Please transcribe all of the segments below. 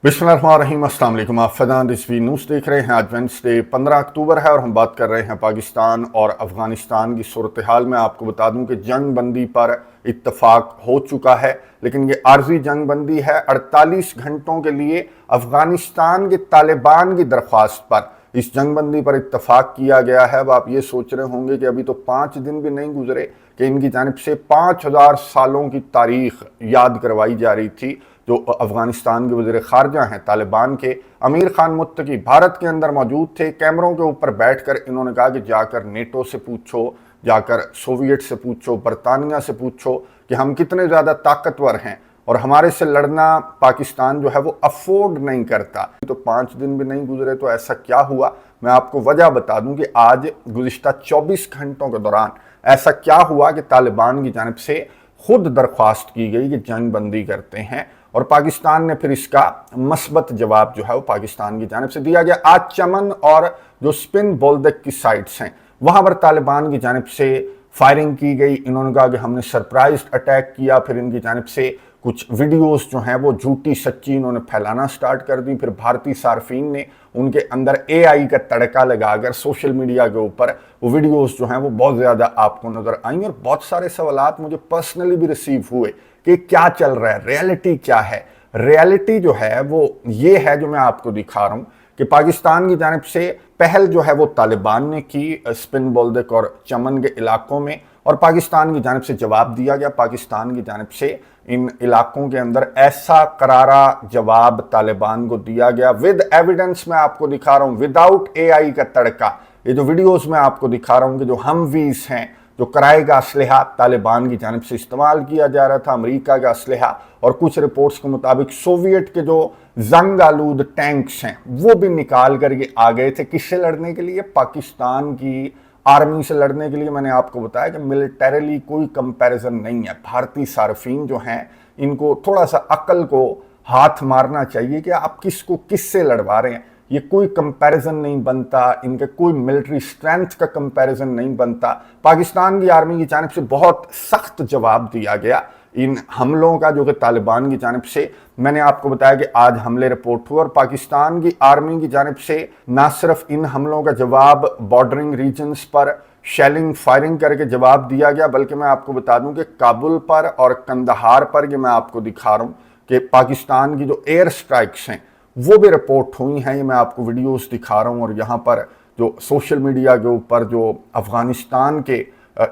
बिस्मिल्लाहिर्रहमानिर्रहीम, अस्सलाम वालेकुम। आप फैज़ान रिजवी न्यूज़ देख रहे हैं। आज वेडनेसडे 15 अक्टूबर है और हम बात कर रहे हैं पाकिस्तान और अफ़गानिस्तान की सूरत हाल में। आपको बता दूं कि जंग बंदी पर इत्तफाक हो चुका है, लेकिन ये आर्जी जंग बंदी है। 48 घंटों के लिए अफ़गानिस्तान के तालिबान की दरख्वास्त पर इस जंग बंदी पर इत्तफाक किया गया है। अब आप ये सोच रहे होंगे कि अभी तो 5 दिन भी नहीं गुजरे कि इनकी जानिब से 5000 सालों की तारीख याद करवाई जा रही थी। जो अफगानिस्तान के वज़ीर ख़ारजा हैं तालिबान के, अमीर खान मुत्तकी, भारत के अंदर मौजूद थे। कैमरों के ऊपर बैठकर इन्होंने कहा कि जाकर नेटो से पूछो, जाकर सोवियत से पूछो, बरतानिया से पूछो कि हम कितने ज़्यादा ताकतवर हैं और हमारे से लड़ना पाकिस्तान जो है वो अफोर्ड नहीं करता। तो 5 दिन भी नहीं गुजरे तो ऐसा क्या हुआ, मैं आपको वजह बता दूं कि आज गुज़िश्ता 24 घंटों के दौरान ऐसा क्या हुआ कि तालिबान की जानिब से खुद दरख्वास्त की गई कि जंग बंदी करते हैं और पाकिस्तान ने फिर इसका मस्बत जवाब जो है वो पाकिस्तान की जानिब से दिया गया। आज चमन और जो स्पिन बोल्दक की साइट्स हैं वहां पर तालिबान की जानिब से फायरिंग की गई। इन्होंने कहा कि हमने सरप्राइज अटैक किया। फिर इनकी जानिब से कुछ वीडियोस जो हैं वो झूठी सच्ची इन्होंने फैलाना स्टार्ट कर दी। फिर भारतीय सार्फिन ने उनके अंदर एआई का तड़का लगाकर सोशल मीडिया के ऊपर वो वीडियोस जो हैं वो बहुत ज़्यादा आपको नज़र आई और बहुत सारे सवालात मुझे पर्सनली भी रिसीव हुए कि क्या चल रहा है, रियलिटी क्या है। रियलिटी जो है वो ये है जो मैं आपको दिखा रहा हूँ कि पाकिस्तान की जानिब से पहल जो है वो तालिबान ने की स्पिन बोल्दक और चमन के इलाकों में, और पाकिस्तान की जानिब से जवाब दिया गया। पाकिस्तान की जानिब से इन इलाकों के अंदर ऐसा करारा जवाब तालिबान को दिया गया विद एविडेंस। मैं आपको दिखा रहा हूँ, विदाउट एआई का तड़का। ये जो वीडियोस मैं आपको दिखा रहा हूँ कि जो हमवीज हैं, जो किराए का असलहा तालिबान की जानिब से इस्तेमाल किया जा रहा था, अमेरिका का असलहा, और कुछ रिपोर्ट्स के मुताबिक सोवियत के जो जंग आलूद टैंक्स हैं वो भी निकाल करके आ गए थे। किससे लड़ने के लिए? पाकिस्तान की आर्मी से लड़ने के लिए। मैंने आपको बताया कि मिलिटरीली कोई कंपैरिजन नहीं है। भारतीय सार्फिन जो हैं इनको थोड़ा सा अक्ल को हाथ मारना चाहिए कि आप किसको किससे लड़वा रहे हैं। ये कोई कंपैरिजन नहीं बनता, इनके कोई मिलिट्री स्ट्रेंथ का कंपैरिजन नहीं बनता। पाकिस्तान की आर्मी की जानिब से बहुत सख्त जवाब दिया गया इन हमलों का जो कि तालिबान की जानिब से। मैंने आपको बताया कि आज हमले रिपोर्ट हुए और पाकिस्तान की आर्मी की जानिब से ना सिर्फ इन हमलों का जवाब बॉर्डरिंग रीजन्स पर शेलिंग फायरिंग करके जवाब दिया गया, बल्कि मैं आपको बता दूं कि काबुल पर और कंदहार पर, ये मैं आपको दिखा रहा हूं कि पाकिस्तान की जो एयर स्ट्राइक्स हैं वो भी रिपोर्ट हुई हैं। ये मैं आपको वीडियोस दिखा रहा हूं और यहाँ पर जो सोशल मीडिया के ऊपर जो अफगानिस्तान के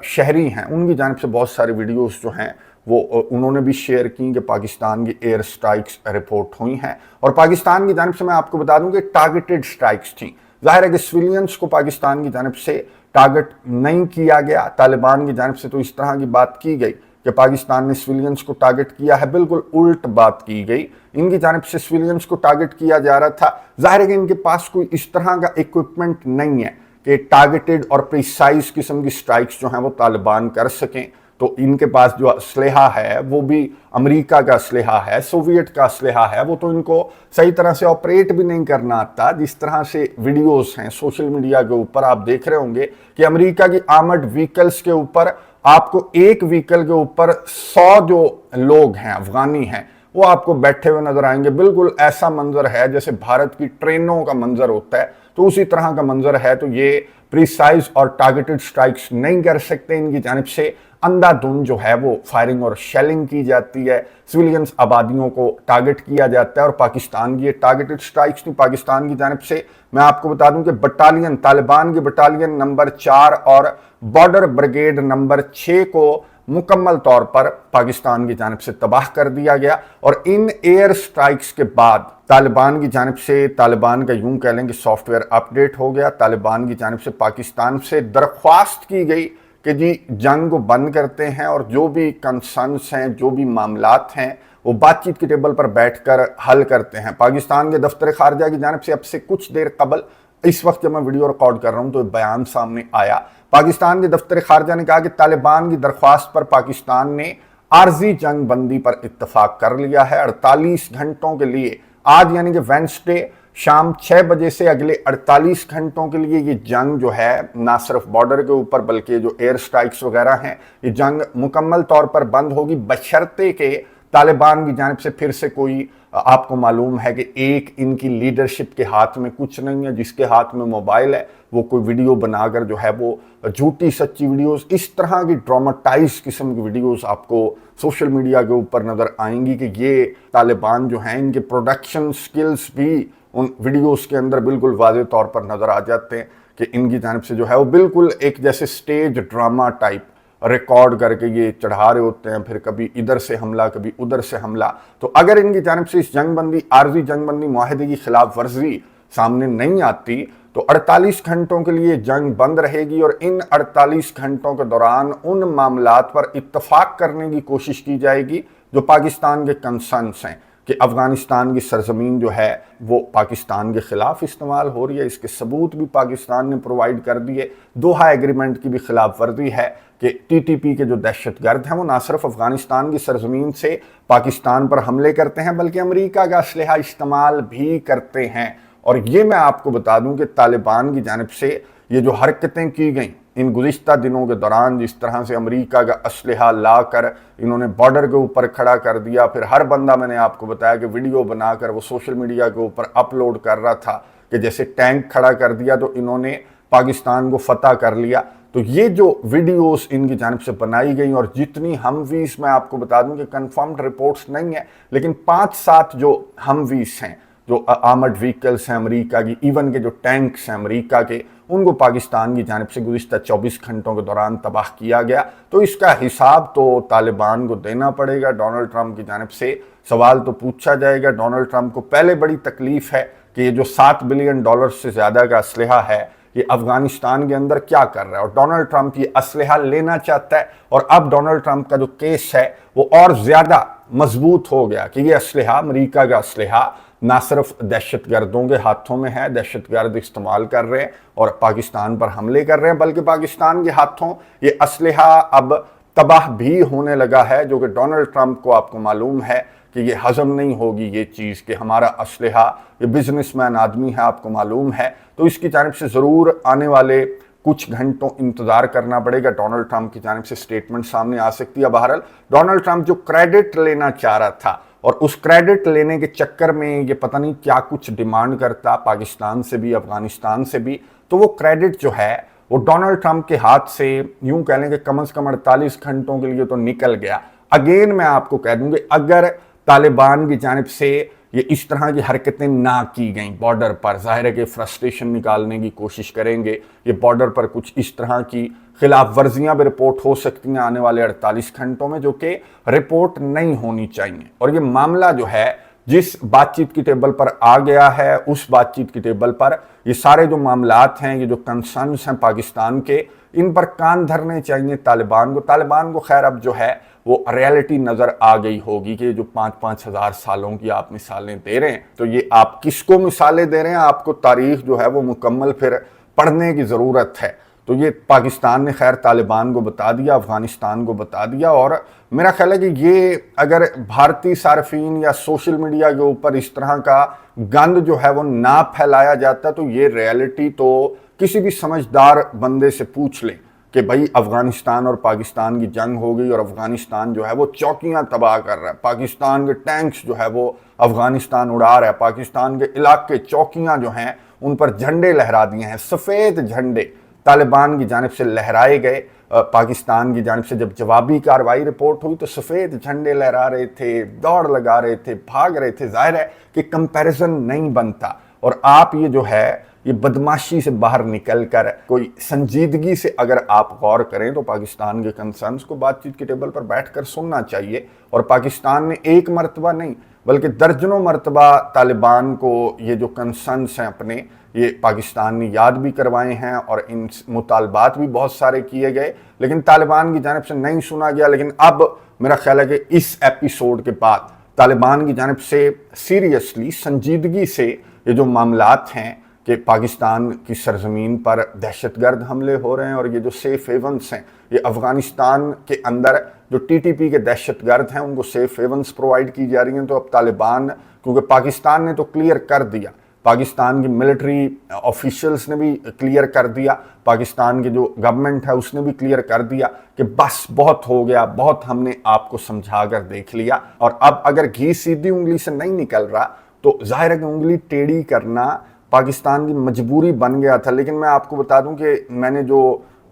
शहरी हैं उनकी जानिब से बहुत सारी वीडियोस जो हैं वो उन्होंने भी शेयर की कि पाकिस्तान की एयर स्ट्राइक्स रिपोर्ट हुई हैं। और पाकिस्तान की जानिब से मैं आपको बता दूं कि टारगेटेड स्ट्राइक्स थी। जाहिर है कि सिविलियंस को पाकिस्तान की जानिब से टारगेट नहीं किया गया। तालिबान की जानिब से तो इस तरह की बात की गई कि पाकिस्तान ने सिविलियंस को टारगेट किया है, बिल्कुल उल्ट बात की गई। इनकी जानिब से सिविलियंस को टारगेट किया जा रहा था। जाहिर है कि इनके पास कोई इस तरह का इक्विपमेंट नहीं है कि टारगेटेड और प्रिसाइज किस्म की स्ट्राइक्स जो हैं वो तालिबान कर सकें। तो इनके पास जो असलहा है वो भी अमेरिका का असलहा है, सोवियत का असलहा है। वो तो इनको सही तरह से ऑपरेट भी नहीं करना आता। जिस तरह से वीडियोस हैं सोशल मीडिया के ऊपर आप देख रहे होंगे कि अमेरिका की आर्मर्ड व्हीकल्स के ऊपर आपको एक व्हीकल के ऊपर 100 जो लोग हैं अफगानी हैं वो आपको बैठे हुए नजर आएंगे। बिल्कुल ऐसा मंजर है जैसे भारत की ट्रेनों का मंजर होता है, तो उसी तरह का मंजर है। तो ये प्रिसाइज और टारगेटेड स्ट्राइक्स नहीं कर सकते। इनकी जानिब से अंधाधुंध जो है वो फायरिंग और शेलिंग की जाती है, सिविलियंस आबादियों को टारगेट किया जाता है। और पाकिस्तान की ये टारगेटेड स्ट्राइक्स थी। पाकिस्तान की जानिब से मैं आपको बता दूं कि बटालियन, तालिबान की बटालियन नंबर 4 और बॉर्डर ब्रिगेड नंबर 6 को मुकम्मल तौर पर पाकिस्तान की जानिब से तबाह कर दिया गया। और इन एयर स्ट्राइक्स के बाद तालिबान की जानिब से, तालिबान का यूं कह लें कि सॉफ्टवेयर अपडेट हो गया। तालिबान की जानिब से पाकिस्तान से दरख्वास्त की गई कि जी जंग को बंद करते हैं और जो भी कंसर्न्स हैं, जो भी मामलात हैं वो बातचीत के टेबल पर बैठकर हल करते हैं। पाकिस्तान के दफ्तर खारजा की जानिब से अब से कुछ देर कबल, इस वक्त जब मैं वीडियो रिकॉर्ड कर रहा हूं तो बयान सामने आया। पाकिस्तान के दफ्तर खारजा ने कहा कि तालिबान की दरख्वास्त पर पाकिस्तान ने आर्जी जंग बंदी पर इत्तफाक कर लिया है 48 घंटों के लिए। आज यानी कि वेडनेसडे शाम 6 बजे से अगले 48 घंटों के लिए ये जंग जो है ना सिर्फ बॉर्डर के ऊपर बल्कि जो एयर स्ट्राइक्स वगैरह हैं ये जंग मुकम्मल तौर पर बंद होगी, बशर्ते के तालिबान की जानिब से फिर से कोई आपको मालूम है कि एक इनकी लीडरशिप के हाथ में कुछ नहीं है, जिसके हाथ में मोबाइल है वो कोई वीडियो बनाकर जो है वो झूठी सच्ची वीडियोस, इस तरह की ड्रामेटाइज किस्म की वीडियोस आपको सोशल मीडिया के ऊपर नज़र आएंगी कि ये तालिबान जो हैं इनके प्रोडक्शन स्किल्स भी उन वीडियोस के अंदर बिल्कुल वाज़ेह तौर पर नज़र आ जाते हैं कि इनकी जानिब से जो है वो बिल्कुल एक जैसे स्टेज ड्रामा टाइप रिकॉर्ड करके ये चढ़ा रहे होते हैं, फिर कभी इधर से हमला कभी उधर से हमला। तो अगर इनकी जानिब से इस जंगबंदी आर्जी जंगबंदी मुआहदे की खिलाफ वर्जी सामने नहीं आती तो 48 घंटों के लिए जंग बंद रहेगी और इन 48 घंटों के दौरान उन मामलात पर इत्तफाक करने की कोशिश की जाएगी जो पाकिस्तान के कंसर्न्स हैं कि अफ़गानिस्तान की सरजमीन जो है वो पाकिस्तान के ख़िलाफ़ इस्तेमाल हो रही है। इसके सबूत भी पाकिस्तान ने प्रोवाइड कर दिए। दोहा एग्रीमेंट की भी खिलाफ वर्जी है कि टीटीपी के जो दहशतगर्द हैं वो ना सिर्फ अफ़गानिस्तान की सरजमीन से पाकिस्तान पर हमले करते हैं बल्कि अमेरिका का असलहा इस्तेमाल भी करते हैं। और ये मैं आपको बता दूं कि तालिबान की जानिब से ये जो हरकतें की गई इन गुज़िश्ता दिनों के दौरान, जिस तरह से अमेरिका का असलहा ला कर इन्होंने बॉर्डर के ऊपर खड़ा कर दिया, फिर हर बंदा मैंने आपको बताया कि वीडियो बनाकर वो सोशल मीडिया के ऊपर अपलोड कर रहा था कि जैसे टैंक खड़ा कर दिया तो इन्होंने पाकिस्तान को फतह कर लिया। तो ये जो वीडियोस इनकी जानिब से बनाई गई और जितनी हमवीस, मैं आपको बता दूं कि कंफर्म्ड रिपोर्ट्स नहीं है लेकिन 5-7 जो हमवीस हैं, जो आर्मर्ड व्हीकल्स हैं अमेरिका की, इवन के जो टैंक्स हैं अमेरिका के, उनको पाकिस्तान की जानिब से गुज़िश्ता 24 घंटों के दौरान तबाह किया गया। तो इसका हिसाब तो तालिबान को देना पड़ेगा। डोनाल्ड ट्रंप की जानिब से सवाल तो पूछा जाएगा। डोनाल्ड ट्रंप को पहले बड़ी तकलीफ है कि ये जो $7 बिलियन से ज़्यादा का असलहा है ये अफगानिस्तान के अंदर क्या कर रहा है, और डोनाल्ड ट्रंप ये असलहा लेना चाहता है। और अब डोनाल्ड ट्रंप का जो केस है वो और ज़्यादा मजबूत हो गया कि ये असलहा, अमेरिका का असलहा, ना सिर्फ दहशतगर्दों के हाथों में है, दहशतगर्द इस्तेमाल कर रहे हैं और पाकिस्तान पर हमले कर रहे हैं, बल्कि पाकिस्तान के हाथों ये असलहा अब तबाह भी होने लगा है, जो कि डोनाल्ड ट्रंप को आपको मालूम है कि ये हजम नहीं होगी ये चीज़ कि हमारा असलहा, ये बिजनेसमैन आदमी है, आपको मालूम है। तो इसकी जानिब से ज़रूर आने वाले कुछ घंटों इंतज़ार करना पड़ेगा। डोनाल्ड ट्रंप की जानिब से स्टेटमेंट सामने आ सकती है। बहरहाल डोनाल्ड ट्रंप जो क्रेडिट लेना चाह रहा था और उस क्रेडिट लेने के चक्कर में ये पता नहीं क्या कुछ डिमांड करता पाकिस्तान से भी, अफगानिस्तान से भी, तो वो क्रेडिट जो है वो डोनाल्ड ट्रंप के हाथ से यूं कह लें कि कम से कम 48 घंटों के लिए तो निकल गया। अगेन मैं आपको कह दूंगी, अगर तालिबान की जानिब से ये इस तरह की हरकतें ना की गई बॉर्डर पर, जाहिर है कि फ्रस्ट्रेशन निकालने की कोशिश करेंगे, ये बॉर्डर पर कुछ इस तरह की खिलाफ वर्जियां भी रिपोर्ट हो सकती हैं आने वाले 48 घंटों में, जो कि रिपोर्ट नहीं होनी चाहिए। और ये मामला जो है जिस बातचीत की टेबल पर आ गया है, उस बातचीत की टेबल पर ये सारे जो मामलात हैं, ये जो कंसर्न्स हैं पाकिस्तान के, इन पर कान धरने चाहिए तालिबान को। तालिबान को खैर अब जो है वो रियलिटी नज़र आ गई होगी कि जो 5-5 हज़ार सालों की आप मिसालें दे रहे हैं, तो ये आप किसको मिसालें दे रहे हैं, आपको तारीख जो है वो मुकम्मल फिर पढ़ने की ज़रूरत है। तो ये पाकिस्तान ने खैर तालिबान को बता दिया, अफगानिस्तान को बता दिया, और मेरा ख्याल है कि ये अगर भारतीय सार्फिन या सोशल मीडिया के ऊपर इस तरह का गंद जो है वो ना फैलाया जाता, तो ये रियलिटी तो किसी भी समझदार बंदे से पूछ ले कि भाई अफगानिस्तान और पाकिस्तान की जंग हो गई और अफगानिस्तान जो है वो चौकियां तबाह कर रहा है, पाकिस्तान के टैंक्स जो है वो अफगानिस्तान उड़ा रहा है, पाकिस्तान के इलाके चौकियां जो हैं उन पर झंडे लहरा दिए हैं, सफ़ेद झंडे तालिबान की जानिब से लहराए गए। पाकिस्तान की जानिब से जब जवाबी कार्रवाई रिपोर्ट हुई तो सफ़ेद झंडे लहरा रहे थे, दौड़ लगा रहे थे, भाग रहे थे। जाहिर है कि कंपैरिजन नहीं बनता। और आप ये जो है ये बदमाशी से बाहर निकल कर कोई संजीदगी से अगर आप गौर करें तो पाकिस्तान के कंसर्न्स को बातचीत की टेबल पर बैठकर सुनना चाहिए। और पाकिस्तान ने एक मरतबा नहीं बल्कि दर्जनों मरतबा तालिबान को ये जो कंसर्न्स हैं अपने, ये पाकिस्तान ने याद भी करवाए हैं और इन मुतालबात भी बहुत सारे किए गए, लेकिन तालिबान की जानिब से नहीं सुना गया। लेकिन अब मेरा ख्याल है कि इस एपिसोड के बाद तालिबान की जानिब से सीरियसली, संजीदगी से ये जो मामलात हैं कि पाकिस्तान की सरजमीन पर दहशतगर्द हमले हो रहे हैं और ये जो सेफ हेवन्स हैं, ये अफ़गानिस्तान के अंदर जो टीटीपी के दहशतगर्द हैं उनको सेफ हेवन्स प्रोवाइड की जा रही हैं। तो अब तालिबान, क्योंकि पाकिस्तान ने तो क्लियर कर दिया पाकिस्तान की मिलिट्री ऑफिशियल्स ने भी क्लियर कर दिया, पाकिस्तान की जो गवर्नमेंट है उसने भी क्लियर कर दिया कि बस बहुत हो गया, बहुत हमने आपको समझा कर देख लिया। और अब अगर घी सीधी उंगली से नहीं निकल रहा तो जाहिर है कि उंगली टेढ़ी करना पाकिस्तान की मजबूरी बन गया था। लेकिन मैं आपको बता दूं कि मैंने जो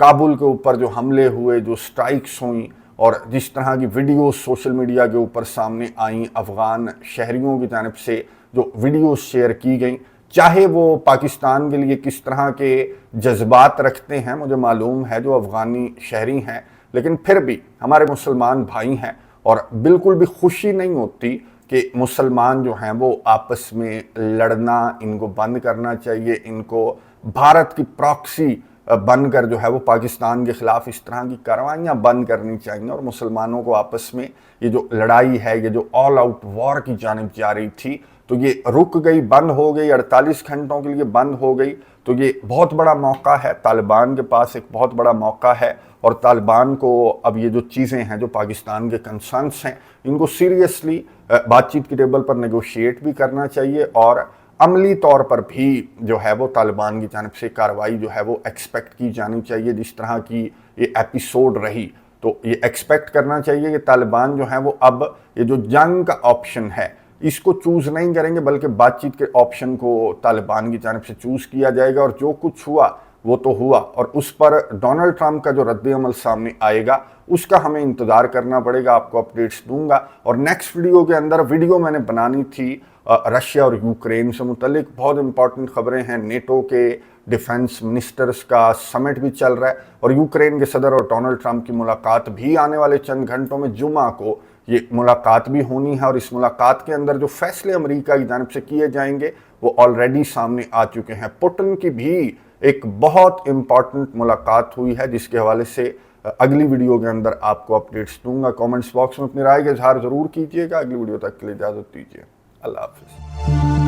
काबुल के ऊपर जो हमले हुए, जो स्ट्राइक्स हुई और जिस तरह की वीडियोस सोशल मीडिया के ऊपर सामने आई, अफगान शहरियों की जानब से जो वीडियोस शेयर की गई, चाहे वो पाकिस्तान के लिए किस तरह के जज्बात रखते हैं मुझे मालूम है जो अफगानी शहरी हैं, लेकिन फिर भी हमारे मुसलमान भाई हैं और बिल्कुल भी खुशी नहीं होती कि मुसलमान जो हैं वो आपस में लड़ना, इनको बंद करना चाहिए, इनको भारत की प्रॉक्सी बनकर जो है वो पाकिस्तान के खिलाफ इस तरह की कार्रवाइयाँ बंद करनी चाहिए और मुसलमानों को आपस में ये जो लड़ाई है, ये जो ऑल आउट वॉर की जानिब जा रही थी, तो ये रुक गई, बंद हो गई, 48 घंटों के लिए बंद हो गई। तो ये बहुत बड़ा मौका है, तालिबान के पास एक बहुत बड़ा मौका है और तालिबान को अब ये जो चीज़ें हैं, जो पाकिस्तान के कंसर्न्स हैं, इनको सीरियसली बातचीत की टेबल पर नेगोशिएट भी करना चाहिए और अमली तौर पर भी जो है वो तालिबान की जानिब से कार्रवाई जो है वो एक्सपेक्ट की जानी चाहिए। जिस तरह की ये एपिसोड रही तो ये एक्सपेक्ट करना चाहिए कि तालिबान जो है वो अब ये जो जंग का ऑप्शन है इसको चूज़ नहीं करेंगे, बल्कि बातचीत के ऑप्शन को तालिबान की जानिब से चूज़ किया जाएगा और जो कुछ हुआ वो तो हुआ और उस पर डोनाल्ड ट्रंप का जो रद्द-ए-अमल सामने आएगा उसका हमें इंतज़ार करना पड़ेगा। आपको अपडेट्स दूंगा और नेक्स्ट वीडियो के अंदर वीडियो मैंने बनानी थी रशिया और यूक्रेन से मुतल्लिक, बहुत इंपॉर्टेंट खबरें हैं। नेटो के डिफेंस मिनिस्टर्स का समिट भी चल रहा है और यूक्रेन के सदर और डोनाल्ड ट्रंप की मुलाकात भी आने वाले चंद घंटों में जुमा को ये मुलाकात भी होनी है और इस मुलाकात के अंदर जो फैसले अमेरिका की जानिब से किए जाएंगे वो ऑलरेडी सामने आ चुके हैं। पुतिन की भी एक बहुत इंपॉर्टेंट मुलाकात हुई है जिसके हवाले से अगली वीडियो के अंदर आपको अपडेट्स दूंगा। कमेंट्स बॉक्स में अपनी राय का इजहार जरूर कीजिएगा। अगली वीडियो तक के लिए इजाजत दीजिए। अल्लाह हाफिज़।